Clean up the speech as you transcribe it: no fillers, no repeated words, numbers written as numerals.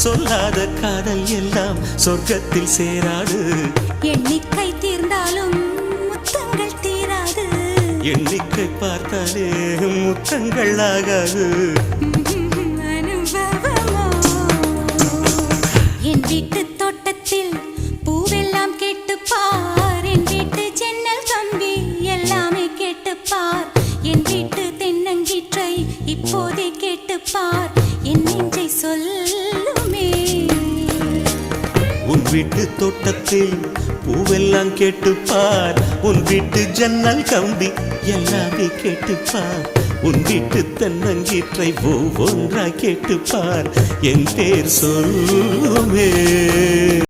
சொல்லாத காதல் எல்லாம் சொர்க்கத்தில் சேராது. எண்ணிக்கை தீர்ந்தாலும் முத்தங்கள் தீராது. எண்ணிக்கை பார்த்தாலே முத்தங்கள் ஆகாது. அனுபவமோ என் வீட்டு தோட்டத்தில் பூவெல்லாம் கேட்டுப்பார். என் வீட்டு ஜன்னல் கம்பி எல்லாமே கேட்டுப்பார். என் வீட்டு தென்னங்கீற்றை இப்போதே கேட்டுப்பார். என் நெஞ்சை சொல்லுமே. உன் வீட்டு தோட்டத்தில் பூவெல்லாம் கேட்டுப்பார். உன் வீட்டு ஜன்னல் கம்பி எல்லாமே கேட்டுப்பார். உன் வீட்டு தென்னங்கீற்றை ஒவ்வொன்றா கேட்டுப்பார். என் பேர் சொல்லுமே.